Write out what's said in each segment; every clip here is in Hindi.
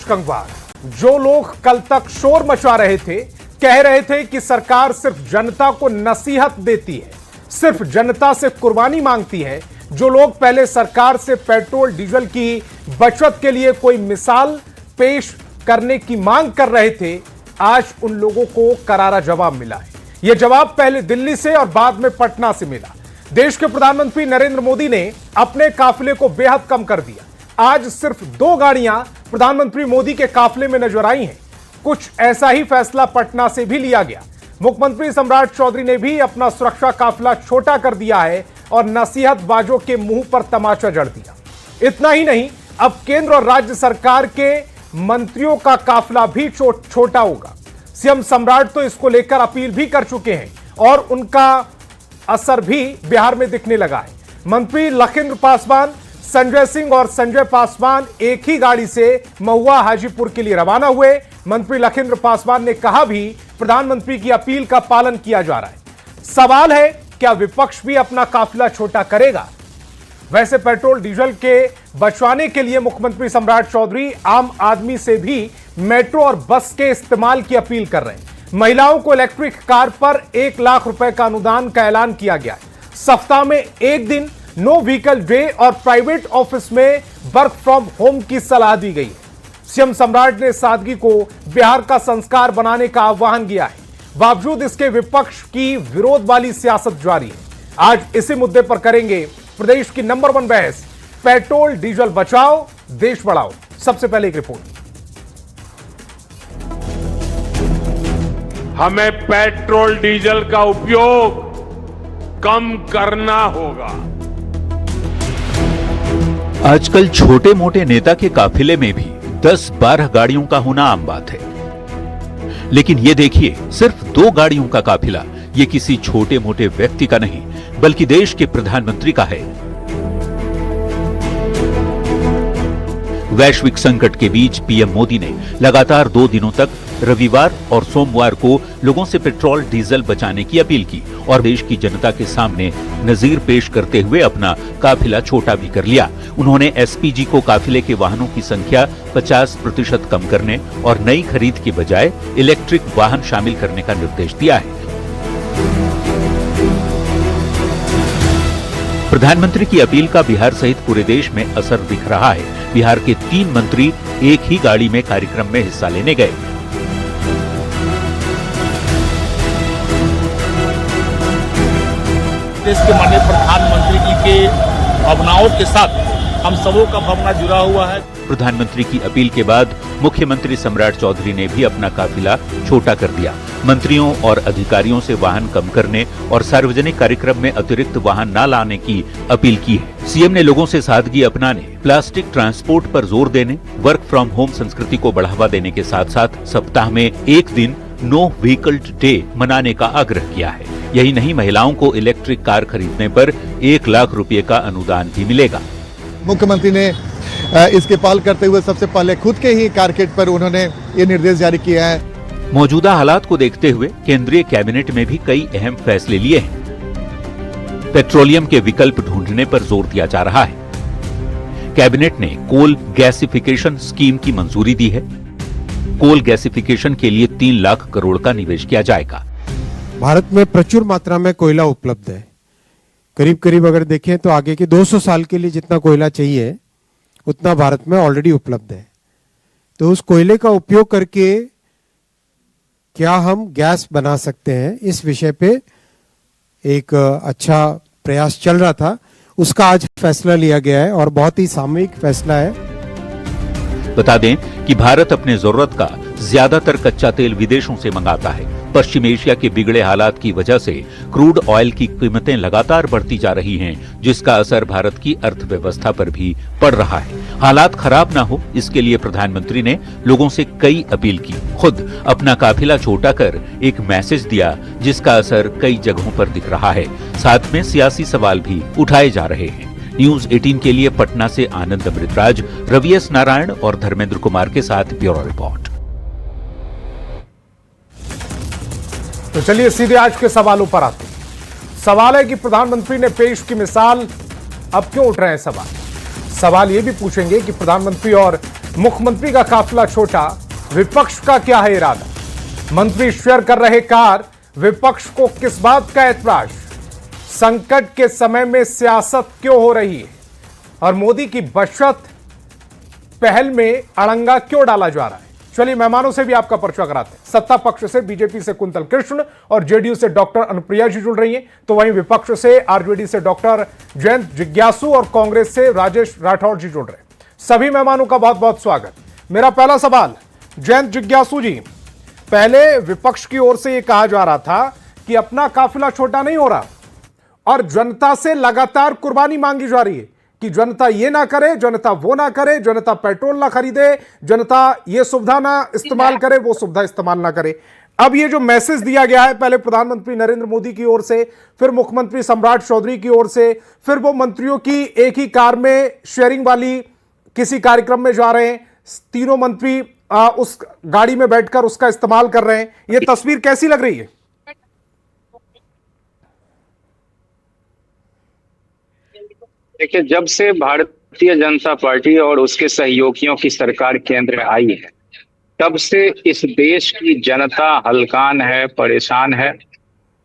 कंगवार। जो लोग कल तक शोर मचा रहे थे, कह रहे थे कि सरकार सिर्फ जनता को नसीहत देती है, सिर्फ जनता से कुर्बानी मांगती है, जो लोग पहले सरकार से पेट्रोल डीजल की बचत के लिए कोई मिसाल पेश करने की मांग कर रहे थे, आज उन लोगों को करारा जवाब मिला है। यह जवाब पहले दिल्ली से और बाद में पटना से मिला। देश के प्रधानमंत्री नरेंद्र मोदी ने अपने काफिले को बेहद कम कर दिया। आज सिर्फ 2 गाड़ियां प्रधानमंत्री मोदी के काफिले में नजर आई हैं। कुछ ऐसा ही फैसला पटना से भी लिया गया। मुख्यमंत्री सम्राट चौधरी ने भी अपना सुरक्षा काफिला छोटा कर दिया है और नसीहतबाजों के मुंह पर तमाचा जड़ दिया। इतना ही नहीं, अब केंद्र और राज्य सरकार के मंत्रियों का काफिला भी छोटा होगा। सीएम सम्राट तो इसको लेकर अपील भी कर चुके हैं और उनका असर भी बिहार में दिखने लगा है। मंत्री लखिंद्र पासवान, संजय सिंह और संजय पासवान एक ही गाड़ी से महुआ हाजीपुर के लिए रवाना हुए। मंत्री लखिंद्र पासवान ने कहा भी प्रधानमंत्री की अपील का पालन किया जा रहा है। सवाल है, क्या विपक्ष भी अपना काफिला छोटा करेगा? वैसे पेट्रोल डीजल के बचवाने के लिए मुख्यमंत्री सम्राट चौधरी आम आदमी से भी मेट्रो और बस के इस्तेमाल की अपील कर रहे हैं। महिलाओं को इलेक्ट्रिक कार पर 1 लाख रुपए का अनुदान का ऐलान किया गया है। सप्ताह में 1 दिन नो व्हीकल डे और प्राइवेट ऑफिस में वर्क फ्रॉम होम की सलाह दी गई है। सीएम सम्राट ने सादगी को बिहार का संस्कार बनाने का आह्वान किया है। बावजूद इसके विपक्ष की विरोध वाली सियासत जारी है। आज इसी मुद्दे पर करेंगे प्रदेश की नंबर 1 बहस, पेट्रोल डीजल बचाओ देश बढ़ाओ। सबसे पहले एक रिपोर्ट। हमें पेट्रोल डीजल का उपयोग कम करना होगा। आजकल छोटे मोटे नेता के काफिले में भी 10-12 गाड़ियों का होना आम बात है। लेकिन ये देखिए, सिर्फ 2 गाड़ियों का काफिला ये किसी छोटे मोटे व्यक्ति का नहीं, बल्कि देश के प्रधानमंत्री का है। वैश्विक संकट के बीच पीएम मोदी ने लगातार 2 दिनों तक रविवार और सोमवार को लोगों से पेट्रोल डीजल बचाने की अपील की और देश की जनता के सामने नजीर पेश करते हुए अपना काफिला छोटा भी कर लिया। उन्होंने एसपीजी को काफिले के वाहनों की संख्या 50% कम करने और नई खरीद के बजाय इलेक्ट्रिक वाहन शामिल करने का निर्देश दिया है। प्रधानमंत्री की अपील का बिहार सहित पूरे देश में असर दिख रहा है। बिहार के 3 मंत्री एक ही गाड़ी में कार्यक्रम में हिस्सा लेने गए। देश के माननीय प्रधानमंत्री जी के भावनाओं के साथ हम सबों का भावना जुड़ा हुआ है। प्रधानमंत्री की अपील के बाद मुख्यमंत्री सम्राट चौधरी ने भी अपना काफिला छोटा कर दिया। मंत्रियों और अधिकारियों से वाहन कम करने और सार्वजनिक कार्यक्रम में अतिरिक्त वाहन न लाने की अपील की है। सीएम ने लोगों से सादगी अपनाने, प्लास्टिक ट्रांसपोर्ट पर जोर देने, वर्क फ्रॉम होम संस्कृति को बढ़ावा देने के साथ साथ सप्ताह में 1 दिन नो व्हीकल डे मनाने का आग्रह किया है। यही नहीं, महिलाओं को इलेक्ट्रिक कार खरीदने पर 1 लाख रुपए का अनुदान भी मिलेगा। मुख्यमंत्री ने इसके पहल करते हुए सबसे पहले खुद के ही कारकेड पर उन्होंने ये निर्देश जारी किया है। मौजूदा हालात को देखते हुए केंद्रीय कैबिनेट में भी कई अहम फैसले लिए हैं। पेट्रोलियम के विकल्प ढूंढने पर जोर दिया जा रहा है। कैबिनेट ने कोल गैसिफिकेशन स्कीम की मंजूरी दी है। कोल गैसिफिकेशन के लिए 3 लाख करोड़ का निवेश किया जाएगा। भारत में प्रचुर मात्रा में कोयला उपलब्ध है। करीब करीब अगर देखें तो आगे के 200 साल के लिए जितना कोयला चाहिए उतना भारत में ऑलरेडी उपलब्ध है। तो उस कोयले का उपयोग करके क्या हम गैस बना सकते हैं, इस विषय पे एक अच्छा प्रयास चल रहा था। उसका आज फैसला लिया गया है और बहुत ही सामूहिक फैसला है। बता दें कि भारत अपने जरूरत का ज्यादातर कच्चा तेल विदेशों से मंगाता है। पश्चिम एशिया के बिगड़े हालात की वजह से क्रूड ऑयल की कीमतें लगातार बढ़ती जा रही हैं, जिसका असर भारत की अर्थव्यवस्था पर भी पड़ रहा है। हालात खराब ना हो, इसके लिए प्रधानमंत्री ने लोगों से कई अपील की। खुद अपना काफिला छोटा कर एक मैसेज दिया, जिसका असर कई जगहों पर दिख रहा है। साथ में सियासी सवाल भी उठाए जा रहे हैं। न्यूज 18 के लिए पटना से आनंद अमृतराज, रवि एस नारायण और धर्मेंद्र कुमार के साथ ब्यूरो रिपोर्ट। तो चलिए सीधे आज के सवालों पर आते हैं। सवाल है कि प्रधानमंत्री ने पेश की मिसाल, अब क्यों उठ रहे हैं सवाल। सवाल यह भी पूछेंगे कि प्रधानमंत्री और मुख्यमंत्री का काफिला छोटा, विपक्ष का क्या है इरादा? मंत्री शेयर कर रहे कार, विपक्ष को किस बात का ऐतराज? संकट के समय में सियासत क्यों हो रही है और मोदी की बचत पहल में अड़ंगा क्यों डाला जा रहा है? चलिए मेहमानों से भी आपका परिचय कराते हैं। सत्ता पक्ष से बीजेपी से कुंतल कृष्ण और जेडीयू से डॉक्टर अनुप्रिया जी जुड़ रही हैं, तो वहीं विपक्ष से आरजेडी से डॉक्टर जयंत जिज्ञासु और कांग्रेस से राजेश राठौर जी जुड़ रहे हैं। सभी मेहमानों का बहुत बहुत स्वागत। मेरा पहला सवाल जयंत जिज्ञासु जी, पहले विपक्ष की ओर से यह कहा जा रहा था कि अपना काफिला छोटा नहीं हो रहा और जनता से लगातार कुर्बानी मांगी जा रही है कि जनता ये ना करे, जनता वो ना करे, जनता पेट्रोल ना खरीदे, जनता ये सुविधा ना इस्तेमाल करे, वो सुविधा इस्तेमाल ना करे। अब ये जो मैसेज दिया गया है, पहले प्रधानमंत्री नरेंद्र मोदी की ओर से, फिर मुख्यमंत्री सम्राट चौधरी की ओर से, फिर वो मंत्रियों की एक ही कार में शेयरिंग वाली किसी कार्यक्रम में जा रहे हैं, तीनों मंत्री उस गाड़ी में बैठकर उसका इस्तेमाल कर रहे हैं। ये तस्वीर कैसी लग रही है? देखिए, जब से भारतीय जनता पार्टी और उसके सहयोगियों की सरकार केंद्र में आई है, तब से इस देश की जनता हलकान है, परेशान है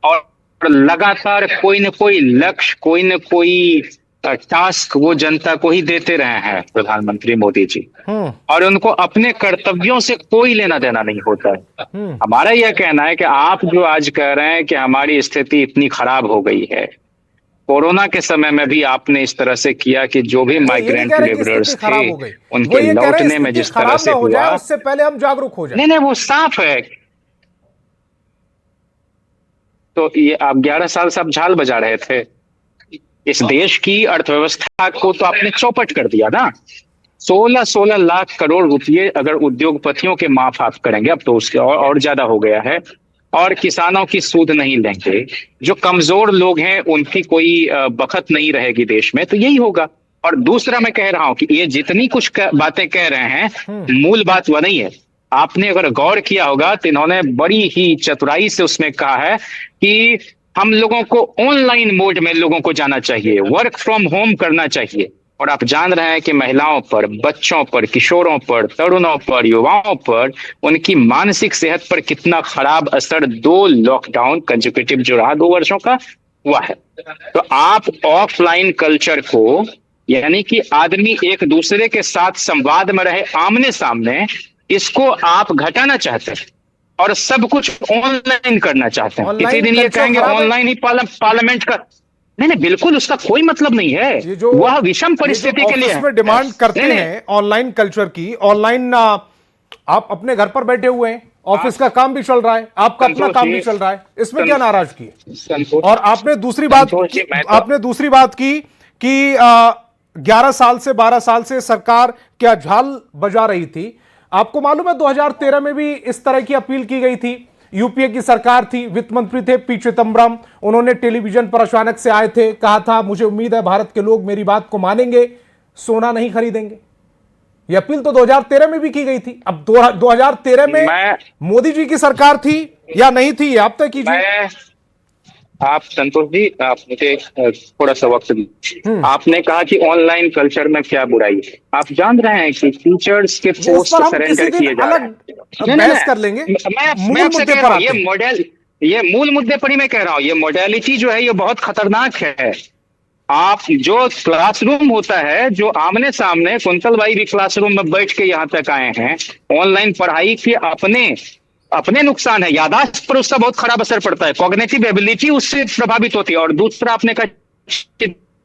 और लगातार कोई न कोई लक्ष्य, कोई न कोई टास्क वो जनता को ही देते रहे हैं प्रधानमंत्री मोदी जी, और उनको अपने कर्तव्यों से कोई लेना देना नहीं होता है। हमारा यह कहना है कि आप जो आज कह रहे हैं कि हमारी स्थिति इतनी खराब हो गई है, कोरोना के समय में भी आपने इस तरह से किया कि जो भी माइग्रेंट लेबरर्स थे उनके लौटने में जिस तरह से हुआ, उससे पहले हम जागरूक हो जाए। नहीं, वो साफ है। तो ये आप 11 साल से आप झाल बजा रहे थे, इस देश की अर्थव्यवस्था को तो आपने चौपट कर दिया ना। 16 लाख करोड़ रुपए अगर उद्योगपतियों के माफ आप करेंगे, अब तो उसके और ज्यादा हो गया है, और किसानों की सूद नहीं लेंगे, जो कमजोर लोग हैं उनकी कोई बखत नहीं रहेगी देश में, तो यही होगा। और दूसरा मैं कह रहा हूं कि ये जितनी कुछ बातें कह रहे हैं, मूल बात वह नहीं है। आपने अगर गौर किया होगा तो इन्होंने बड़ी ही चतुराई से उसमें कहा है कि हम लोगों को ऑनलाइन मोड में लोगों को जाना चाहिए, वर्क फ्रॉम होम करना चाहिए। और आप जान रहे हैं कि महिलाओं पर, बच्चों पर, किशोरों पर, तरुणों पर, युवाओं पर, उनकी मानसिक सेहत पर कितना खराब असर 2 लॉकडाउन कंसेक्यूटिव जो रहा 2 वर्षों का हुआ है। तो आप ऑफलाइन कल्चर को, यानी कि आदमी एक दूसरे के साथ संवाद में रहे, आमने सामने, इसको आप घटाना चाहते हैं और सब कुछ ऑनलाइन करना चाहते हैं। इसी दिन ये कहेंगे ऑनलाइन ही पार्लियामेंट का, नहीं, बिल्कुल उसका कोई मतलब नहीं है। वह विषम परिस्थिति के लिए है। डिमांड करते हैं ऑनलाइन कल्चर की, ऑनलाइन आप अपने घर पर बैठे हुए हैं, ऑफिस का काम भी चल रहा है, आपका अपना काम भी चल रहा है, इसमें क्या नाराजगी है? और आपने दूसरी बात की कि 11 साल से 12 साल से सरकार क्या झाल बजा रही थी। आपको मालूम है 2013 में भी इस तरह की अपील की गई थी। यूपीए की सरकार थी, वित्त मंत्री थे पी चिदम्बरम, उन्होंने टेलीविजन पर अचानक से आए थे, कहा था मुझे उम्मीद है भारत के लोग मेरी बात को मानेंगे, सोना नहीं खरीदेंगे। यह अपील तो 2013 में भी की गई थी। अब 2013 में मोदी जी की सरकार थी या नहीं थी, आप तय कीजिए। आप संतोष जी, आप मुझे थोड़ा सा वक्त दीजिए। आपने कहा कि ऑनलाइन कल्चर में क्या बुराई है। आप जान रहे हैं कि टीचर्स के पोस्ट सरेंडर किए जा रहे हैं। बहस कर लेंगे। मैं आपसे कह रहा हूं, ये मूल मुद्दे पर ही मैं कह रहा हूं, ये मॉडलिटी जो है ये बहुत खतरनाक है। आप जो क्लासरूम होता है, जो आमने सामने, कुंतल भाई भी क्लासरूम में बैठ के यहाँ तक आए हैं, ऑनलाइन पढ़ाई के अपने नुकसान है, याददाश्त पर उसका बहुत खराब असर पड़ता है, कॉग्निटिव एबिलिटी उससे प्रभावित होती है। और दूसरा आपने कहा,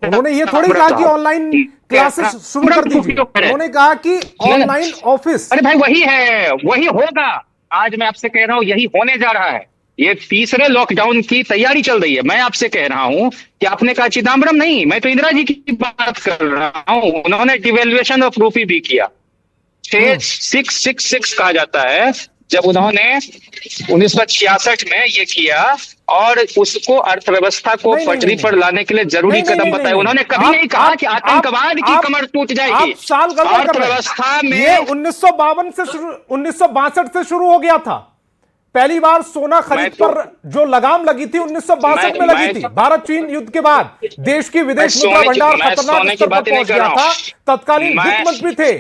उन्होंने ये थोड़ी कहा कि ऑनलाइन क्लासेस शुरू कर दीजिए, उन्होंने कहा कि ऑनलाइन ऑफिस। अरे भाई वही है, वही होगा। आज मैं आपसे कह रहा हूं यही होने जा रहा है। ये तीसरे लॉकडाउन की तैयारी चल रही है। मैं आपसे कह रहा हूं कि आपने कहा चिदम्बरम नहीं, मैं तो इंदिरा जी की बात कर रहा हूं, उन्होंने डिवेल्युएशन ऑफ रूपी भी किया। 666 कहा जाता है, जब उन्होंने 1966 में ये किया और उसको अर्थव्यवस्था को पटरी पर लाने के लिए जरूरी कदम बताए। उन्होंने कभी नहीं कहा कि आतंकवाद की कमर टूट जाएगी। अर्थव्यवस्था में 1962 से 1962 से शुरू हो गया था। पहली बार सोना खरीद पर जो लगाम लगी थी 1962 में लगी थी। भारत चीन युद्ध के बाद देश की विदेश मुद्रा भंडार खतरनाक स्तर पर पहुंच गया था। तत्कालीन वित्त मंत्री थे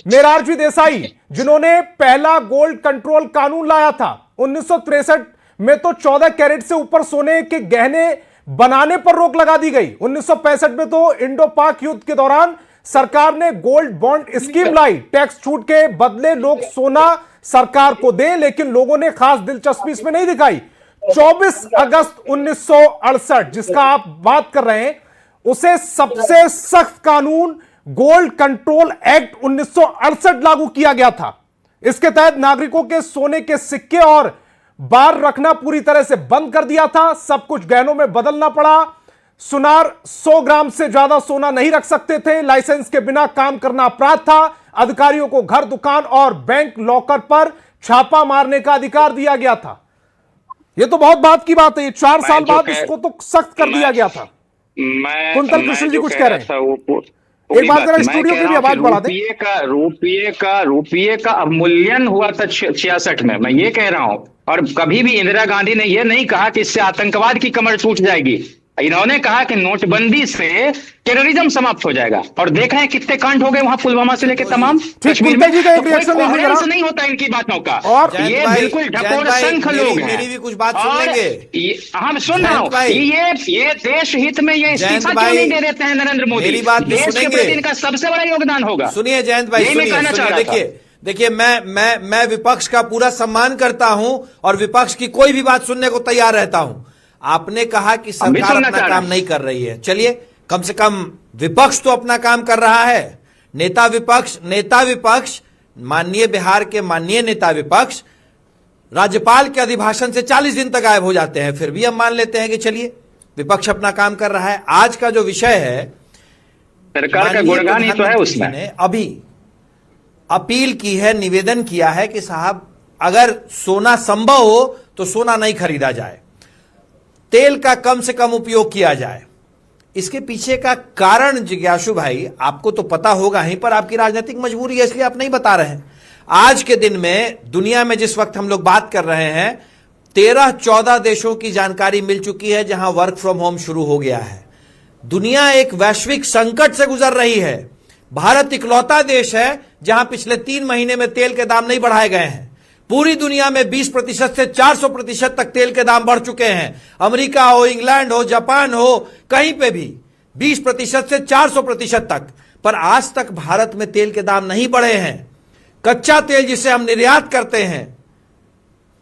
मोरारजी देसाई, जिन्होंने पहला गोल्ड कंट्रोल कानून लाया था। 1963 में तो 14 कैरेट से ऊपर सोने के गहने बनाने पर रोक लगा दी गई। 1965 में तो इंडो पाक युद्ध के दौरान सरकार ने गोल्ड बॉन्ड स्कीम लाई। टैक्स छूट के बदले लोग सोना सरकार को दें, लेकिन लोगों ने खास दिलचस्पी इसमें नहीं दिखाई। 24 अगस्त 1968 जिसका आप बात कर रहे हैं, उसे सबसे सख्त कानून गोल्ड कंट्रोल एक्ट 1968 लागू किया गया था। इसके तहत नागरिकों के सोने के सिक्के और बार रखना पूरी तरह से बंद कर दिया था। सब कुछ गहनों में बदलना पड़ा। सुनार 100 ग्राम से ज्यादा सोना नहीं रख सकते थे। लाइसेंस के बिना काम करना अपराध था। अधिकारियों को घर, दुकान और बैंक लॉकर पर छापा मारने का अधिकार दिया गया था। यह तो बहुत बात की बात है। 4 साल बाद इसको तो सख्त कर दिया गया था। कुंतल कृष्ण जी कुछ कह रहे हैं। एक बात जरा स्टूडियो की भी आवाज बढ़ा दें। रुपये का अवमूल्यन हुआ था 66 में, मैं ये कह रहा हूं। और कभी भी इंदिरा गांधी ने यह नहीं कहा कि इससे आतंकवाद की कमर टूट जाएगी। इन्होंने कहा कि नोटबंदी से टेररिज्म समाप्त हो जाएगा। और देख रहे हैं कितने कांड हो गए वहां पुलवामा से लेकर तमाम कश्मीर में। जी का एक रिएक्शन नहीं होता इनकी बातों का। और ये बिल्कुल ढकोर संख लोग हैं। मेरी भी कुछ बात सुन लेंगे। हम सुन रहा हूँ। ये देश हित में ये इस्तीफा क्यों नहीं दे देते हैं नरेंद्र मोदी? मेरी बात देश के प्रति इनका सबसे बड़ा योगदान होगा। सुनिए जयंत भाई, सुनिए। देखिए मैं विपक्ष का पूरा सम्मान करता हूं और विपक्ष की कोई भी बात सुनने को तैयार रहता हूं। आपने कहा कि सरकार अपना काम नहीं कर रही है। चलिए, कम से कम विपक्ष तो अपना काम कर रहा है। नेता विपक्ष माननीय बिहार के माननीय नेता विपक्ष राज्यपाल के अधिभाषण से 40 दिन तक गायब हो जाते हैं। फिर भी हम मान लेते हैं कि चलिए विपक्ष अपना काम कर रहा है। आज का जो विषय है, सरकार का गुणगान ही तो है। उसने अभी अपील की है, निवेदन किया है कि साहब अगर सोना संभव हो तो सोना नहीं खरीदा जाए, तेल का कम से कम उपयोग किया जाए। इसके पीछे का कारण जिज्ञासु भाई आपको तो पता होगा ही, पर आपकी राजनीतिक मजबूरी है इसलिए आप नहीं बता रहे हैं। आज के दिन में दुनिया में जिस वक्त हम लोग बात कर रहे हैं, 13-14 देशों की जानकारी मिल चुकी है जहां वर्क फ्रॉम होम शुरू हो गया है। दुनिया एक वैश्विक संकट से गुजर रही है। भारत इकलौता देश है जहां पिछले 3 महीने में तेल के दाम नहीं बढ़ाए गए हैं। पूरी दुनिया में 20% से 400% तक तेल के दाम बढ़ चुके हैं। अमेरिका हो, इंग्लैंड हो, जापान हो, कहीं पे भी 20% से 400% तक। पर आज तक भारत में तेल के दाम नहीं बढ़े हैं। कच्चा तेल जिसे हम निर्यात करते हैं,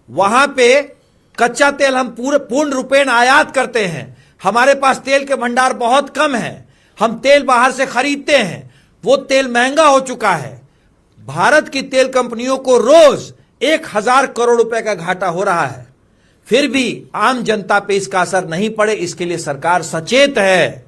वहां पे कच्चा तेल हम पूर्ण रूपेण आयात करते हैं। हमारे पास तेल के भंडार बहुत कम है। हम तेल बाहर से खरीदते हैं, वो तेल महंगा हो चुका है। भारत की तेल कंपनियों को रोज 1000 करोड़ रुपए का घाटा हो रहा है। फिर भी आम जनता पे इसका असर नहीं पड़े, इसके लिए सरकार सचेत है।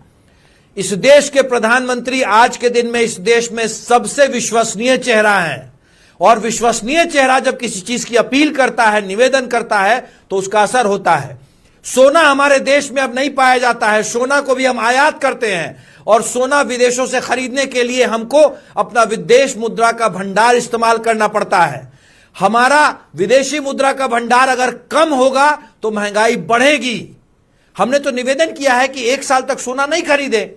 इस देश के प्रधानमंत्री आज के दिन में इस देश में सबसे विश्वसनीय चेहरा है। और विश्वसनीय चेहरा जब किसी चीज की अपील करता है, निवेदन करता है, तो उसका असर होता है। सोना हमारे देश में अब नहीं पाया जाता है। सोना को भी हम आयात करते हैं और सोना विदेशों से खरीदने के लिए हमको अपना विदेश मुद्रा का भंडार इस्तेमाल करना पड़ता है। हमारा विदेशी मुद्रा का भंडार अगर कम होगा तो महंगाई बढ़ेगी। हमने तो निवेदन किया है कि 1 साल तक सोना नहीं खरीदे।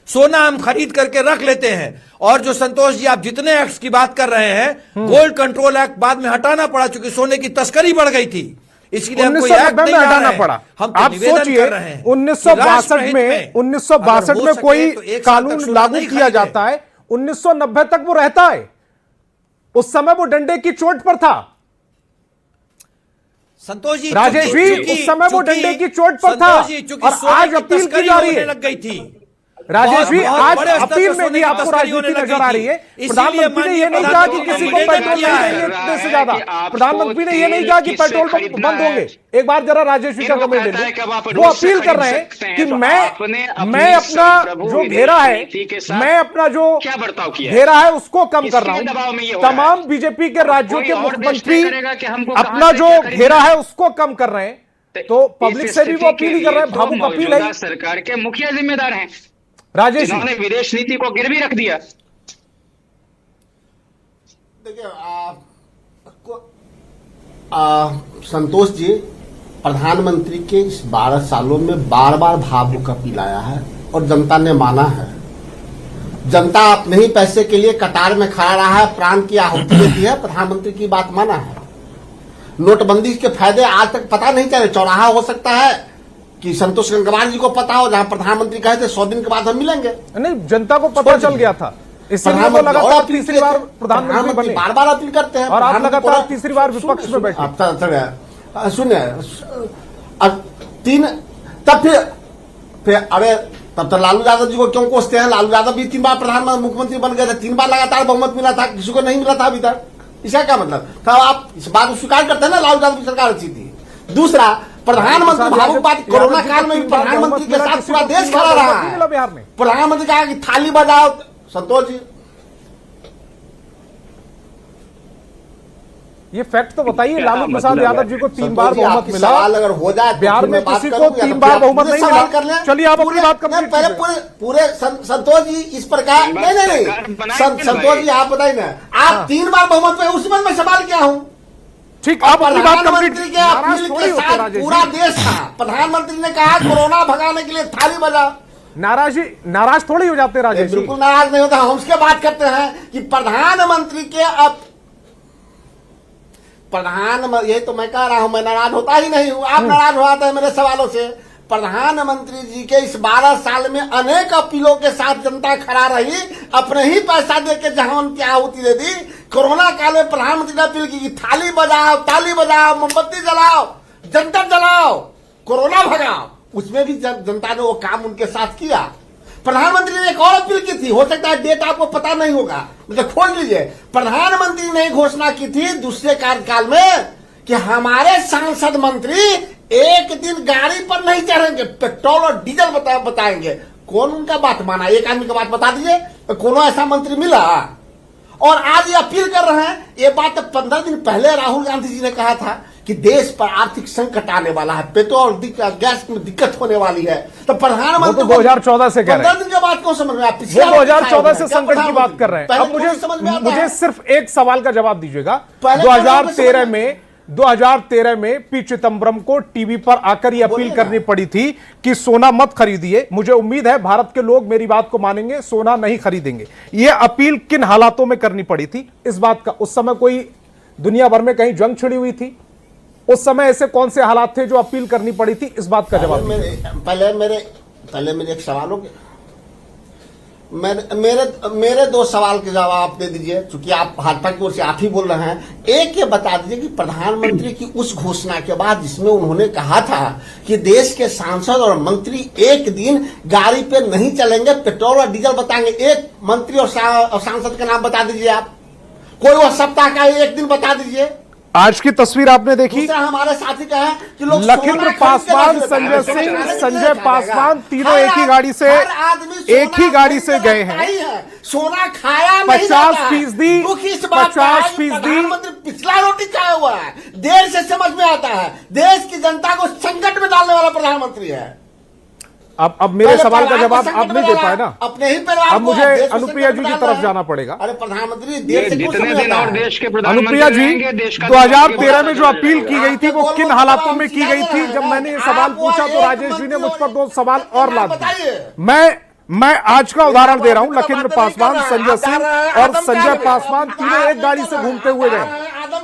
सोना हम खरीद करके रख लेते हैं। और जो संतोष जी आप जितने एक्ट की बात कर रहे हैं, गोल्ड कंट्रोल एक्ट बाद में हटाना पड़ा क्योंकि सोने की तस्करी बढ़ गई थी, इसलिए हमको में हटाना पड़ा। हम आप सोचिए 1962 में कोई कानून लागू किया जाता है, 1990 तक वो रहता है। उस समय वो डंडे की चोट पर था। संतोष जी, राजेश जी, उस समय वो डंडे की चोट पर था और आज अपील की जा रही है। लग गई थी राजेश जी, आज अपील में भी आपको राजनीति नजर आ रही है। प्रधानमंत्री ने यह नहीं कहा कि किसी को पेट्रोल नहीं देंगे से ज्यादा। प्रधानमंत्री ने यह नहीं कहा कि पेट्रोल पंप बंद होंगे। एक बार जरा राजेश जी का कमेंट ले लो। वो अपील कर रहे हैं कि मैं अपना जो घेरा है, मैं अपना जो घेरा है उसको कम कर रहा हूं। तमाम बीजेपी के राज्यों के मुख्यमंत्री अपना जो घेरा है उसको कम कर रहे हैं। तो पब्लिक से भी वो अपील ही कर रहे हैं। भावुक अपील है। सरकार के मुखिया जिम्मेदार हैं राजेश, इन्होंने विदेश नीति को गिरवी रख दिया। देखिए संतोष जी, प्रधानमंत्री के इस 12 सालों में बार बार भावुक अपील आया है और जनता ने माना है। जनता अपने ही पैसे के लिए कतार में खड़ा रहा है, प्राण की आहुति देती है, प्रधानमंत्री की बात माना है। नोटबंदी के फायदे आज तक पता नहीं चले। चौराहा हो सकता है कि संतोष गंगवार जी को पता हो, जहां प्रधानमंत्री कहे थे 100 दिन के बाद हम मिलेंगे। नहीं, जनता को पता चल गया था, इसलिए वो लगातार तीसरी बार प्रधानमंत्री बने। बार बार अपील करते हैं और आप लगातार तीसरी बार विपक्ष में बैठे। सुनिए, तब फिर अरे तब तो लालू यादव जी को क्यों कोसते हैं? लालू यादव भी 3 बार प्रधानमंत्री मुख्यमंत्री बन गए थे, 3 बार लगातार बहुमत मिला था, किसी को नहीं मिला था अभी तक। इसका क्या मतलब? तो आप इस बात को स्वीकार करते हैं ना, लालू यादव की सरकार अच्छी थी। दूसरा, प्रधानमंत्री भावुक बात, कोरोना काल में भी प्रधानमंत्री के साथ पूरा देश खड़ा रहा है। बिहार में प्रधानमंत्री कहा कि थाली बजाओ। संतोष जी, ये फैक्ट तो बताइए, लालू प्रसाद यादव जी को 3 बार बहुमत मिला। सवाल अगर हो जाए बिहार में किसी को 3 बार बहुमत नहीं मिला। चलिए आप अपनी बात कंप्लीट पहले पूरे संतोष जी इस प्रकार नहीं संतोष जी आप बताइए ना, आप 3 बार बहुमत पे, उसमें मैं सवाल क्या हूँ? ठीक, आप अपनी बात कंप्लीट। प्रधानमंत्री के अपील के साथ पूरा देश था। प्रधानमंत्री ने कहा कोरोना भगाने के लिए थाली बजाओ। नाराज थोड़ी हो जाते राजेश? बिल्कुल नाराज नहीं होता। हम उसके बात करते हैं कि प्रधानमंत्री के यही तो मैं कह रहा हूं, मैं नाराज होता ही नहीं हूं। आप नाराज हो जाते हैं मेरे सवालों से। प्रधानमंत्री जी के इस 12 साल में अनेक अपीलों के साथ जनता खड़ा रही, अपने ही पैसा देके जहां उनकी आहुति दे दी। कोरोना काल में प्रधानमंत्री ने अपील की थाली बजाओ, ताली बजाओ, मोमबत्ती जलाओ, जंतर जलाओ, कोरोना भगाओ। उसमें भी जनता ने वो काम उनके साथ किया। प्रधानमंत्री ने एक और अपील की थी, हो सकता है डेट आपको पता नहीं होगा, मतलब खोज लीजिए। प्रधानमंत्री ने घोषणा की थी दूसरे कार्यकाल में कि हमारे सांसद मंत्री एक दिन गाड़ी पर नहीं चढ़ेंगे, पेट्रोल और डीजल बताएंगे। कौन उनका बात माना? एक आदमी का बात बता दीजिए, कोनो ऐसा मंत्री मिला? और आज ये अपील कर रहे हैं। ये बात 15 दिन पहले राहुल गांधी जी ने कहा था कि देश पर आर्थिक संकट आने वाला है, पेट्रोल गैस में दिक्कत होने वाली है। तो प्रधानमंत्री 2014 से कह रहे हैं। 15 दिन के बाद क्यों समझ में आया? 2014 से संकट की बात कर रहे हैं। अब मुझे सिर्फ एक सवाल का जवाब दीजिएगा। 2013 में पी चिदम्बरम को टीवी पर आकर यह अपील करनी पड़ी थी कि सोना मत खरीदिए। मुझे उम्मीद है भारत के लोग मेरी बात को मानेंगे, सोना नहीं खरीदेंगे। यह अपील किन हालातों में करनी पड़ी थी? इस बात का उस समय कोई दुनिया भर में कहीं जंग छिड़ी हुई थी? उस समय ऐसे कौन से हालात थे जो अपील करनी पड़ी थी? इस बात का जवाब पहले मेरे एक सवाल हो मेरे 2 सवाल के जवाब आप दे दीजिए, क्योंकि आप भाजपा की ओर से आप ही बोल रहे हैं। एक ये बता दीजिए कि प्रधानमंत्री की उस घोषणा के बाद जिसमें उन्होंने कहा था कि देश के सांसद और मंत्री एक दिन गाड़ी पे नहीं चलेंगे, पेट्रोल और डीजल बताएंगे, एक मंत्री और सांसद का नाम बता दीजिए आप। कोई वो सप्ताह का एक दिन बता दीजिए। आज की तस्वीर आपने देखी, हमारे साथी का है कि लोग लखीमपुर पासवान, संजय सिंह, संजय पासवान तीनों एक ही गाड़ी से गए हैं। सोना खाया 50%, 50% पिछला रोटी खाया हुआ है। देर से समझ में आता है, देश की जनता को संकट में डालने वाला प्रधानमंत्री है। अब मेरे सवाल का जवाब आप नहीं दे पाए ना। अपने ही परिवार। अब मुझे अनुप्रिया जी की तरफ जाना पड़ेगा। अरे प्रधानमंत्री देश से जितने दिन और देश के अनुप्रिया जी, 2013 में जो अपील की गई थी वो किन हालातों में की गई थी? जब मैंने ये सवाल पूछा तो राजेश जी ने मुझ पर 2 सवाल और ला दिए। मैं आज का उदाहरण दे रहा हूं। लखीमपुर पासवान, संजय सिंह और संजय पासवान तीनों एक गाड़ी से घूमते हुए गए,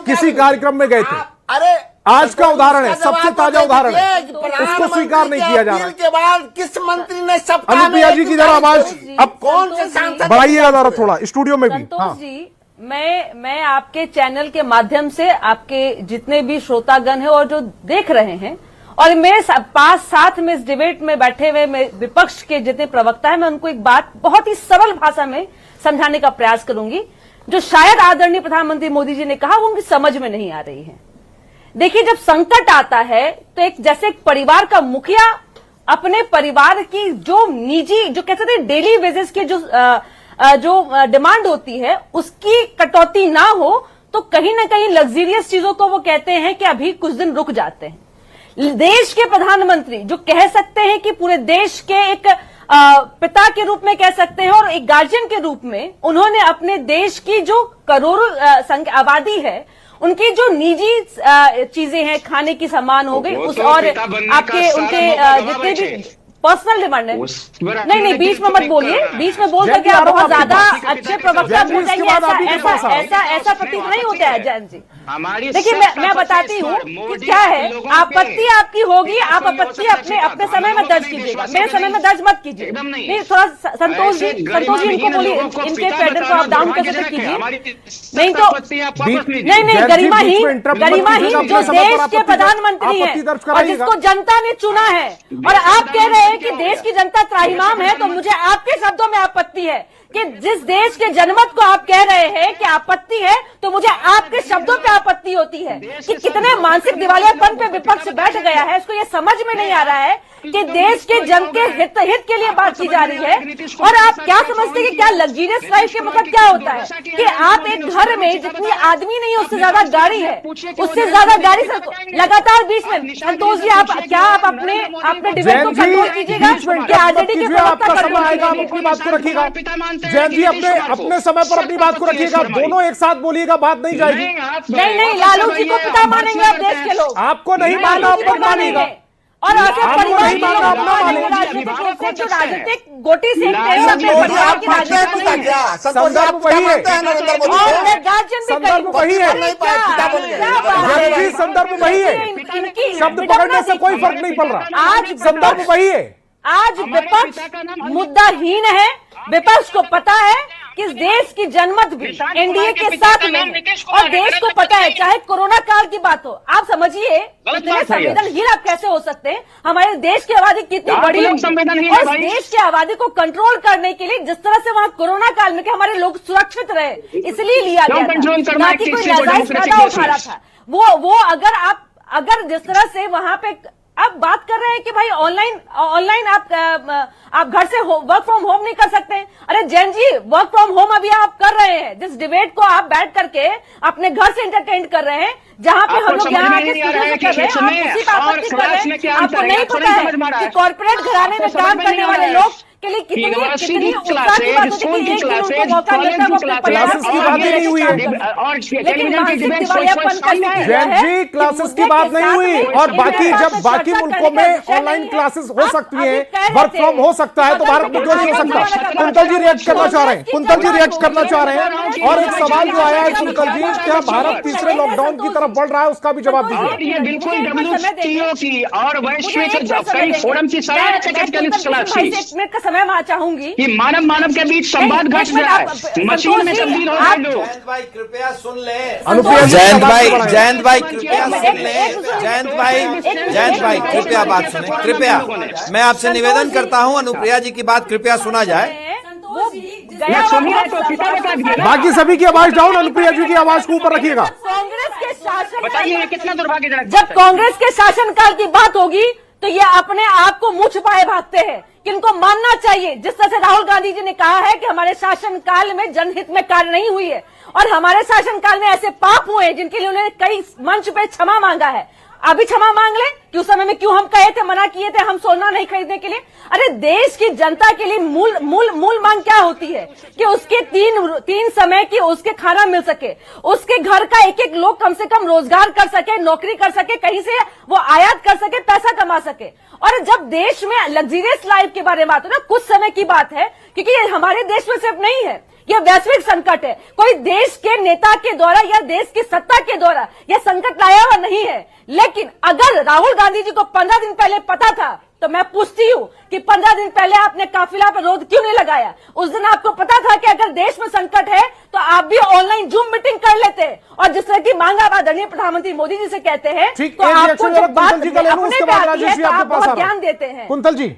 किसी कार्यक्रम में गए थे। अरे आज का उदाहरण है, सबसे ताजा उदाहरण है, उसको स्वीकार नहीं किया जा रहा। के बाद किस मंत्री ने सब? अनुप्रिया जी की जरा आवाज अब कौन से सांसद बढ़ाइएगा जरा थोड़ा, स्टूडियो में भी। संतोष जी, मैं आपके चैनल के माध्यम से आपके जितने भी श्रोतागण हैं और जो देख रहे हैं, और मेरे पास साथ में इस डिबेट में बैठे हुए विपक्ष के जितने प्रवक्ता हैं, मैं उनको एक बात बहुत ही सरल भाषा में समझाने का प्रयास करूंगी, जो शायद आदरणीय प्रधानमंत्री मोदी जी ने कहा वो उनकी समझ में नहीं आ रही है। देखिए, जब संकट आता है तो जैसे एक परिवार का मुखिया अपने परिवार की जो निजी, जो कहते थे डेली बेसिस की जो डिमांड होती है उसकी कटौती ना हो, तो कहीं ना कहीं लग्जरियस चीजों को वो कहते हैं कि अभी कुछ दिन रुक जाते हैं। देश के प्रधानमंत्री जो कह सकते हैं कि पूरे देश के एक पिता के रूप में कह सकते हैं और एक गार्जियन के रूप में उन्होंने अपने देश की जो करोड़ों आबादी है उनकी जो निजी चीजें हैं, खाने की सामान हो गई, वो उस तो और पिता बनने का आपके सारा उनके मौका जितने गवा भी पर्सनल डिमांड है। नहीं, बीच में मत बोलिए, बीच में बोल जैन करके जी, आप आ रहा हूं बहुत ज्यादा आपके पास। अच्छे प्रवक्ता जैन जी, बन इसके जाएंगे, बाद आप ही के पास आओ। ऐसा प्रतीत नहीं होता है जैन जी। हमारी देखिए, मैं बताती हूँ कि क्या है, आपत्ति आपकी होगी, आप आपत्ति अपने समय में दर्ज कीजिएगा, मेरे समय में दर्ज मत कीजिए। नहीं, थोड़ा संतोष जी इनको बोलिए, इनके फेडर को आप डाउन कर कीजिए। नहीं तो नहीं, गरिमाहीन जो देश के प्रधानमंत्री हैं और जिसको जनता ने चुना है, और आप कह रहे हैं कि देश की जनता त्राहिमाम है, तो मुझे आपके शब्दों में आपत्ति है कि जिस देश के जनमत को आप कह रहे हैं कि आपत्ति है, तो मुझे आपके शब्दों पे आपत्ति होती है कि कितने मानसिक दिवालियापन पे विपक्ष बैठ गया है। इसको ये समझ में नहीं आ रहा है कि देश के जन के हित के लिए बात की जा रही है। और आप क्या समझते हैं कि क्या लग्जरियस लाइफ के मतलब क्या होता है कि आप एक घर में जितनी आदमी नहीं है उससे ज्यादा गाड़ी है, उससे ज्यादा गाड़ी से लगातार बीच में। संतोष जी, आप अपने डिबेट को कंट्रोल कीजिएगा कि आरजेडी के प्रवक्ता कंट्रोल आएगा, आप अपनी बात को रखिएगा। जैन जी, अपने समय पर अपनी बात को रखिएगा, दोनों एक साथ बोलिएगा, बात नहीं जाएगी। नहीं, लालू जी को पिता मानेंगे आप देश के लोग, आपको नहीं मानना, आप मत मानिएगा। और ऐसे परिवार नहीं मानना, आप ना मानिए। राजनीतिक गोटी सेकते हैं अपने परिवार की राजनीति, संदर्भ वही है, संदर्भ वही है, जैन जी, संदर्भ वही है, शब्द पकड़ने से कोई फर्क नहीं पड़ रहा, आज संदर्भ वही है। आज विपक्ष मुद्दाहीन है, विपक्ष को पता है कि इस देश की जनमत भी एनडीए के साथ में है, और देश को पता है, चाहे कोरोना काल की बात हो। आप समझिए इतने संवेदनहीन आप कैसे हो सकते हैं? हमारे देश की आबादी कितनी बड़ी है, और इस देश की आबादी को कंट्रोल करने के लिए जिस तरह से वहां कोरोना काल में कि हमारे लोग सुरक्षित रहे, इसलिए लिया गया था, ना कि कोई नाजायज फायदा उठा रहा था। वो अगर जिस तरह से वहां पे अब बात कर रहे हैं कि भाई ऑनलाइन आप घर से वर्क फ्रॉम होम नहीं कर सकते। अरे Jain ji, work from home अभी आप कर रहे हैं, जिस डिबेट को आप बैठ करके अपने घर से एंटरटेन कर रहे हैं, जहां पे हम लोग यहाँ आके कर रहे हैं, आप उसी पर आपत्ति कर रहे हैं। आपको नहीं पता है कि कॉर्पोरेट घराने में काम करने वाले लोग के लिए कितनी उत्साह की बात होती है कि एक दिन उनको मौका मिलता है वो अपने परिवार की बात ही नहीं हुई है। लेकिन मानसिक दिवालियापन का जैन जी, क्लासेस की बात नहीं हुई, और बाकी मुल्कों में ऑनलाइन क्लासेस हो सकती है, वर्क फ्रॉम हो सकता है, तो भारत में क्यों नहीं हो सकता? कुंतल जी रिएक्ट करना चाह रहे हैं, और एक सवाल जो आया है कुंतल जी, क्या भारत तीसरे लॉकडाउन की तरफ बढ़ रहा है, उसका भी जवाब दीजिए। ये बिल्कुल WTO की और वैश्विक कई फोरम की सलाह समय मैं चाहूंगी कि मानव के बीच संवाद घट रहा है, मशीन में तब्दील हो रहा है लोग। जयंत भाई कृपया सुन ले, जयंत भाई कृपया सुन ले, जयंत भाई कृपया बात सुने, कृपया मैं आपसे निवेदन करता हूं, अनुप्रिया जी की बात कृपया सुना जाए। बाकी सभी की आवाज डाउन, अनुप्रिया जी की आवाज को ऊपर रखिएगा। कांग्रेस के शासन, बताइए कितना दुर्भाग्यजनक। जब कांग्रेस के शासनकाल की बात होगी तो ये अपने आप को मुंह छुपाए भागते हैं, कि इनको मानना चाहिए। जिस तरह से राहुल गांधी जी ने कहा है कि हमारे शासनकाल में जनहित में कार्य नहीं हुई है, और हमारे शासनकाल में ऐसे पाप हुए हैं जिनके लिए उन्होंने कई मंच पे क्षमा मांगा है। अभी क्षमा मांग ले कि उस समय में क्यों हम कहे थे, मना किए थे हम सोना नहीं खरीदने के लिए। अरे देश की जनता के लिए मूल मांग क्या होती है कि उसके तीन समय की उसके खाना मिल सके, उसके घर का एक लोग कम से कम रोजगार कर सके, नौकरी कर सके, कहीं से वो आयात कर सके, पैसा कमा सके। और जब देश में लग्जरियस लाइफ के बारे में बात हो ना, कुछ समय की बात है, क्योंकि ये हमारे देश में सिर्फ नहीं है, यह वैश्विक संकट है। कोई देश के नेता के द्वारा या देश की सत्ता के द्वारा यह संकट लाया हुआ नहीं है। लेकिन अगर राहुल गांधी जी को 15 दिन पहले पता था, तो मैं पूछती हूँ कि 15 दिन पहले आपने काफिला पर रोक क्यों नहीं लगाया? उस दिन आपको पता था कि अगर देश में संकट है तो आप भी ऑनलाइन जूम मीटिंग कर लेते, और जिस तरह की मांग आप आदरणीय प्रधानमंत्री मोदी जी से कहते हैं, तो आपको जब बात अपने पे आती है तो आप बहुत ज्ञान देते हैं। कुंतल जी,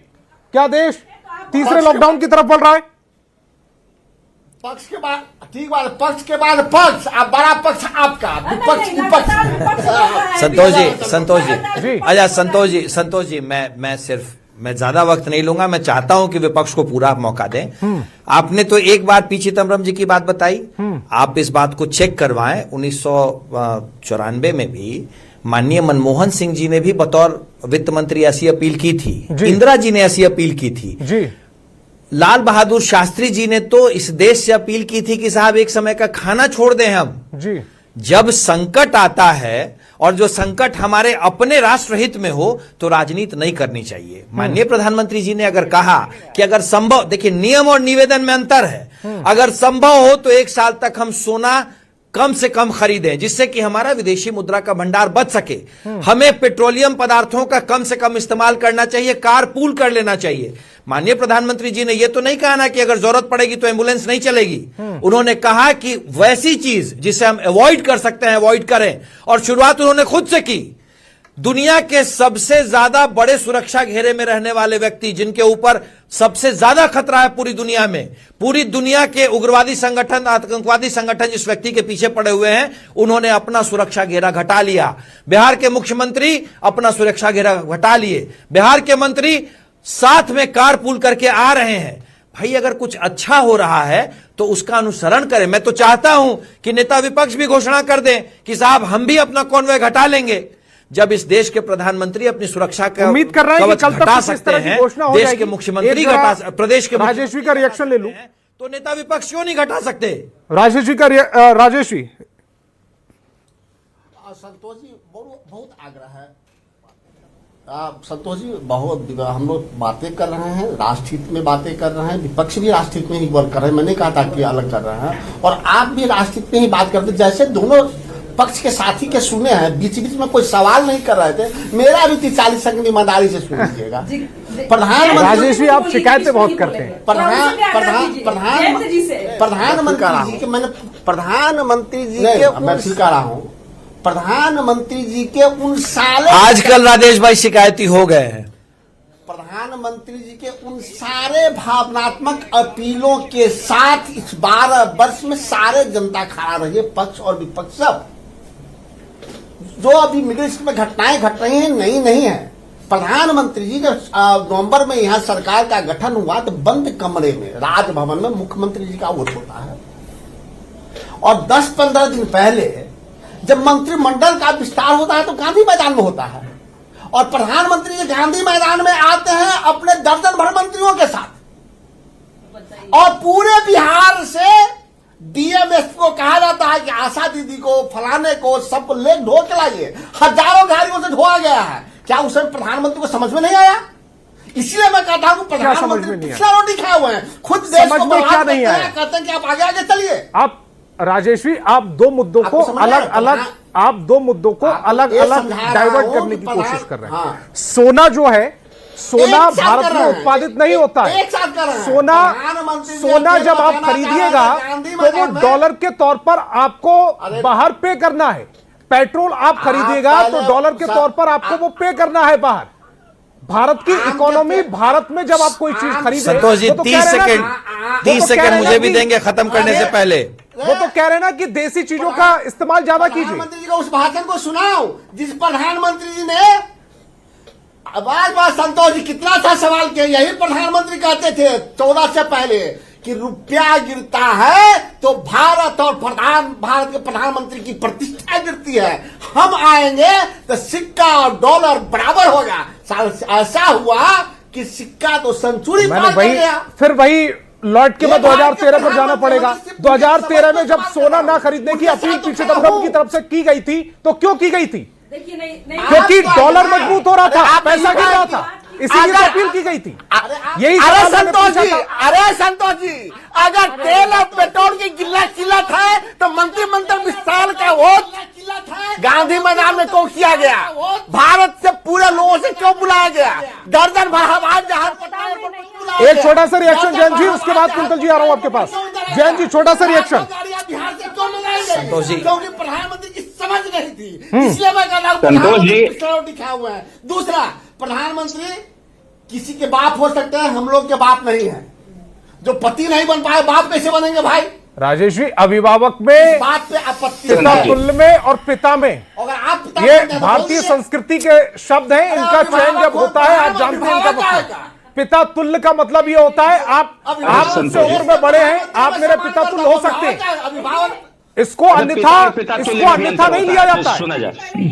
क्या देश तीसरे लॉकडाउन की तरफ बढ़ रहा है? पक्ष के बाद ठीक बात, पक्ष के बाद पक्ष, अब बड़ा पक्ष आपका, विपक्ष की पक्ष। संतोष जी मैं ज्यादा वक्त नहीं लूंगा, मैं चाहता हूं कि विपक्ष को पूरा मौका दें। आपने तो एक बार पी चिदम्बरम जी की बात बताई, आप इस बात को चेक करवाएं। 1994 में भी माननीय मनमोहन सिंह जी ने भी बतौर वित्त मंत्री ऐसी अपील की थी, इंदिरा जी ने ऐसी अपील की थी, लाल बहादुर शास्त्री जी ने तो इस देश से अपील की थी कि साहब एक समय का खाना छोड़ दें हम। जब संकट आता है और जो संकट हमारे अपने राष्ट्रहित में हो तो राजनीति नहीं करनी चाहिए। माननीय प्रधानमंत्री जी ने अगर कहा कि अगर संभव, देखिए नियम और निवेदन में अंतर है, अगर संभव हो तो 1 साल तक हम सोना कम से कम खरीदें जिससे कि हमारा विदेशी मुद्रा का भंडार बच सके। हमें पेट्रोलियम पदार्थों का कम से कम इस्तेमाल करना चाहिए, कारपूल कर लेना चाहिए। माननीय प्रधानमंत्री जी ने यह तो नहीं कहा ना कि अगर जरूरत पड़ेगी तो एम्बुलेंस नहीं चलेगी। उन्होंने कहा कि वैसी चीज जिसे हम अवॉइड कर सकते हैं अवॉइड करें, और शुरुआत उन्होंने खुद से की। दुनिया के सबसे ज्यादा बड़े सुरक्षा घेरे में रहने वाले व्यक्ति, जिनके ऊपर सबसे ज्यादा खतरा है पूरी दुनिया में, पूरी दुनिया के उग्रवादी संगठन, आतंकवादी संगठन जिस व्यक्ति के पीछे पड़े हुए हैं, उन्होंने अपना सुरक्षा घेरा घटा लिया। बिहार के मुख्यमंत्री अपना सुरक्षा घेरा घटा लिए, बिहार के मंत्री साथ में कारपूल करके आ रहे हैं। भाई अगर कुछ अच्छा हो रहा है तो उसका अनुसरण करें। मैं तो चाहता हूं कि नेता विपक्ष भी घोषणा कर दें कि साहब हम भी अपना कॉन्वॉय घटा लेंगे। जब इस देश के प्रधानमंत्री अपनी सुरक्षा का उम्मीद कर रहे हैं कि कल तक घटा इस सकते तरह की हैं, घोषणा हो देश जाएगी। के मुख्यमंत्री घटा, प्रदेश के राजेश्वी का रिएक्शन ले लूं, तो नेता विपक्ष क्यों नहीं घटा सकते? राजेश्वी का राजेश्वी। संतोष जी बहुत आग्रह है। संतोष जी बहुत हम लोग बातें कर रहे हैं, राष्ट्रहित में बातें कर रहे हैं, विपक्ष भी राष्ट्रहित में ही वर्क कर रहे हैं। मैंने कहा था कि अलग कर रहे हैं और आप भी राष्ट्रहित में ही बात करते, जैसे दोनों पक्ष के साथी के सुने हैं, बीच बीच में कोई सवाल नहीं कर रहे थे। मेरा भी 40 सेकंड ईमानदारी से सुन लीजिएगा। प्रधानमंत्री राजेश जी आप शिकायतें बहुत करते हैं। प्रधानमंत्री जी के मैंने प्रधानमंत्री जी के मैं स्वीकार रहा हूँ, प्रधानमंत्री जी के उन सारे आजकल राजेश भाई शिकायती हो गए हैं। प्रधानमंत्री जी के उन सारे भावनात्मक अपीलों के साथ इस 12 वर्ष में सारे जनता खड़ा रही है, पक्ष और विपक्ष सब। जो अभी मिडिल ईस्ट में घटनाएं घट रही हैं नहीं है। प्रधानमंत्री जी जब नवंबर में यहाँ सरकार का गठन हुआ तो बंद कमरे में राजभवन में मुख्यमंत्री जी का वोट होता है, और 10-15 दिन पहले जब मंत्रिमंडल का विस्तार होता है तो गांधी मैदान में होता है, और प्रधानमंत्री जी गांधी मैदान में आते हैं अपने दर्जन भर मंत्रियों के साथ, और पूरे बिहार से डीएमएस को कहा जाता है कि आशा दीदी को, फलाने को, सबको ले ढो के लाइए। हजारों गाड़ियों से ढोआ गया है। क्या उस समय प्रधानमंत्री को समझ में नहीं आया? इसलिए मैं कहता हूँ प्रधानमंत्री पिछला रोटी खाए हुए हैं, खुद देश को बर्बाद करते हैं, कहते हैं कि आप आगे आगे चलिए। आप राजेश्वी आप दो मुद्दों को अलग अलग डाइवर्ट करने की कोशिश कर रहे हैं। सोना जो है, सोना भारत में उत्पादित नहीं होता है। सोना जब आप खरीदिएगा तो वो डॉलर के तौर पर आपको बाहर पे करना है। पेट्रोल आप खरीदिएगा तो डॉलर के तौर पर आपको वो पे करना है बाहर। भारत की इकोनॉमी, भारत में जब आप कोई चीज खरीदे, संतोष जी 30 सेकंड मुझे भी देंगे खत्म करने से पहले। वो तो कह रहे हैं ना कि देसी चीजों का इस्तेमाल ज्यादा कीजिए। प्रधानमंत्री जी का उस भाषण को सुनाओ जिस प्रधानमंत्री जी ने बार संतोष जी कितना अच्छा सवाल किया। यही प्रधानमंत्री कहते थे 14 से पहले कि रुपया गिरता है तो भारत और भारत के प्रधानमंत्री की प्रतिष्ठा गिरती है। हम आएंगे तो सिक्का और डॉलर बराबर होगा। ऐसा हुआ कि सिक्का तो सेंचुरी पार कर गया। फिर वही लौट के बाद 2013 पर जाना पड़ेगा। 2013 में जब सोना ना खरीदने की अपील पी चिदम्बरम की तरफ से की गई थी तो क्यों की गई थी? क्योंकि डॉलर मजबूत हो रहा था, पैसा गिर रहा था, इसीलिए अपील की गई थी। यही अरे संतोष जी अगर तेल और पेट्रोल की किल्लत है तो मंत्रिमंडल विस्तार का वोट गांधी मैदान में क्यों किया गया? भारत से पूरे लोगों से क्यों बुलाया गया? दर्जन भर हवाई जहाज। एक छोटा सा रिएक्शन जैन जी, उसके बाद कुंतल जी आ रहा हूं आपके पास। जैन जी छोटा सा रिएक्शन। बिहार से क्यों मंगाई संतोष जी, क्योंकि प्रधानमंत्री की समझ नहीं थी, इसलिए मैं कह रहा हूं संतोष जी दिखा हुआ है। दूसरा, प्रधानमंत्री किसी के बाप हो सकते हैं, हम लोग के बाप नहीं है। जो पति नहीं बन पाए बाप कैसे बनेंगे भाई? राजेश जी अभिभावक में, बात पे आपत्ति, पिता तुल्य में और पिता में, अगर आप ये भारतीय संस्कृति के शब्द हैं। इनका चयन जब होता है आप जानते हैं इनका मतलब। पिता तुल्य का मतलब ये होता है आप मुझसे उम्र में बड़े हैं, आप मेरे पिता तुल्य हो सकते हैं। इसको अन्यथा नहीं लिया जाता है।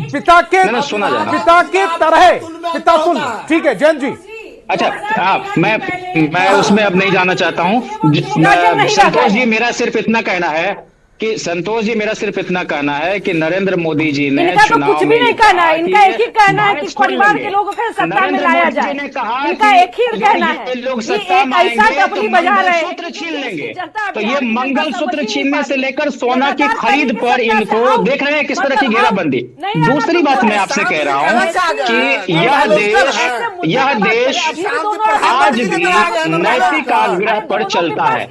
पिता के तरह पिता तुल्य। ठीक है जैन जी। अच्छा मैं उसमें अब नहीं जाना चाहता हूँ। संतोष जी मेरा सिर्फ इतना कहना है कि संतोष जी, मेरा सिर्फ इतना कहना है कि नरेंद्र मोदी जी ने इनका तो चुनाव कुछ भी में नहीं कहना है, इनका एक ही कहना है कि परिवार के लोगों को सत्ता में लाया जाए। इनका एक ही कहना है कि एक ऐसा कंपनी बजा रहे हैं, सूत्र छीन लेंगे। तो ये मंगल सूत्र छीनने से लेकर सोना की खरीद पर इनको देख रहे हैं किस तरह की घेराबंदी। दूसरी बात मैं आपसे कह रहा हूँ कि यह देश आज भी नैतिक आग्रह पर चलता है,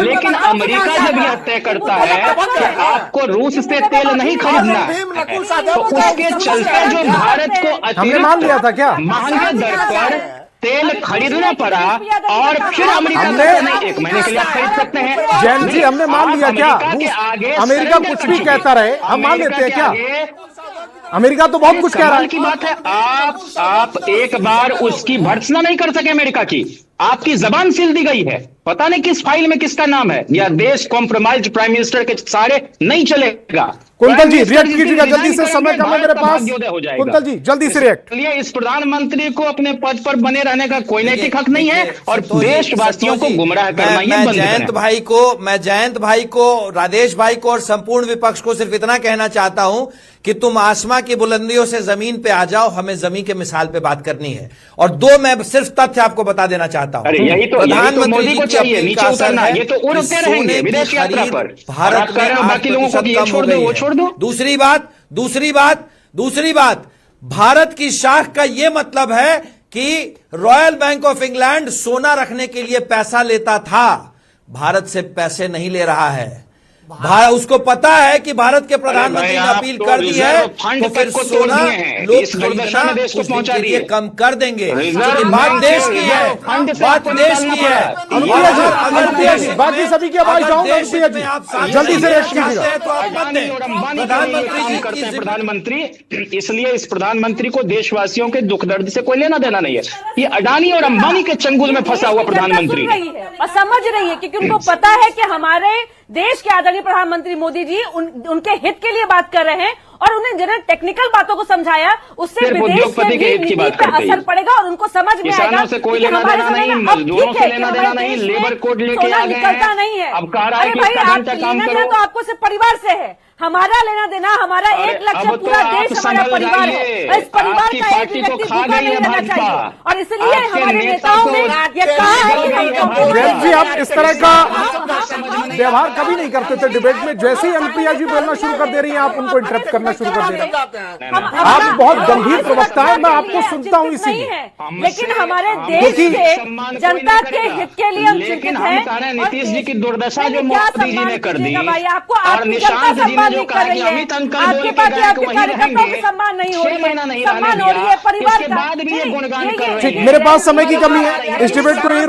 लेकिन अमेरिका जब यह तय करता है कि आपको रूस से तेल नहीं खरीदना है, तो उसके चलते जो भारत को हमने मान लिया था क्या? महंगे दर पर तेल खरीदना पड़ा और फिर अमेरिका नहीं, 1 महीने के लिए आप खरीद सकते हैं। जैन जी, हमने मान लिया क्या? अमेरिका कुछ भी कहता रहे, हम मान लेते हैं क्या? अमेरिका तो बहुत कुछ कह रहा है। की बात है, आप एक बार उसकी भर्त्सना नहीं कर सके अमेरिका की, आपकी जबान सील दी गई है। पता नहीं किस फाइल में किसका नाम है। यह देश कॉम्प्रोमाइज्ड प्राइम मिनिस्टर के सारे नहीं चलेगा। कुंतल जी रिएक्ट कीजिएगा जल्दी से, समय कम है मेरे पास। कुंतल जी जल्दी से रिएक्ट। इसलिए इस प्रधानमंत्री को अपने पद पर बने रहने का कोई नैतिक हक नहीं है और देशवासियों को गुमराह करना ये बंद करें। मैं जयंत भाई को, राजेश भाई को और संपूर्ण विपक्ष को सिर्फ इतना कहना चाहता हूं कि तुम आसमां की बुलंदियों से जमीन पे आ जाओ, हमें जमीन के मिसाल पे बात करनी है। और 2 मैं सिर्फ तथ्य आपको बता देना चाहता हूं। यही तो मोदी को चाहिए, नीचे उतरना है। ये तो उड़ते रहेंगे विदेश यात्रा पर। भारत में बाकी लोगों को ये छोड़ दो, वो छोड़ दो। दूसरी बात, भारत की शाख का यह मतलब है कि रॉयल बैंक ऑफ इंग्लैंड सोना रखने के लिए पैसा लेता था, भारत से पैसे नहीं ले रहा है। उसको पता है कि भारत के प्रधानमंत्री ने अपील कर दी है तो फिर सोना लोग खरीदना देश को पहुंचा दिए कम कर देंगे। बात देश की है, बात देश की है। अगर बाकी सभी की आवाज जाऊंगा जल्दी से रेस्ट कीजिएगा। प्रधानमंत्री, इसलिए इस प्रधानमंत्री को देशवासियों के दुख दर्द से कोई लेना देना नहीं है। ये अडानी और अंबानी के चंगुल में फंसा हुआ प्रधानमंत्री और समझ रही है क्योंकि उनको पता है कि हमारे देश के आदरणीय प्रधानमंत्री मोदी जी उनके हित के लिए बात कर रहे हैं और उन्हें जिन्हें टेक्निकल बातों को समझाया उससे विदेश के नीति पर असर पड़ेगा और उनको समझ में आएगा से कोई लेना देना नहीं, मजदूरों से लेना देना नहीं, लेबर कोड लेके आ गए निकलता नहीं है। अब कह रहा है कि भाई आप लेना देना तो आपको सिर्फ परिवार से है, हमारा लेना देना हमारा 1 लक्ष्य पूरा देश हमारा परिवार है। इस परिवार का एक व्यक्ति भूखा नहीं रहना चाहिए और इसलिए हमारे नेताओं ने ये कहा है कि जी आप इस तरह का व्यवहार कभी नहीं करते थे डिबेट में। जैसे ही अनुप्रिया जी बोलना शुरू कर दे रही हैं आप उनको इंटरप्ट करना शुरू कर दे रहे हैं। आप बहुत गंभीर प्रवक्ता है, मैं आपको सुनता हूँ इसीलिए। लेकिन हमारे देश के जनता के हित के लिए हम चिंतित हैं। नीतीश जी की दुर्दशा जो मोदी जी ने कर दी आपको और निशांत जी ने जो कहा कि अमित अंकल बोल के गए कि वहीं रहेंगे, सम्मान नहीं हो रही 6 महीना नहीं सम्मान हो रही है परिवार के बाद भी ये गुणगान कर रहे हैं। मेरे पास समय की कमी है, इस डिबेट को नहीं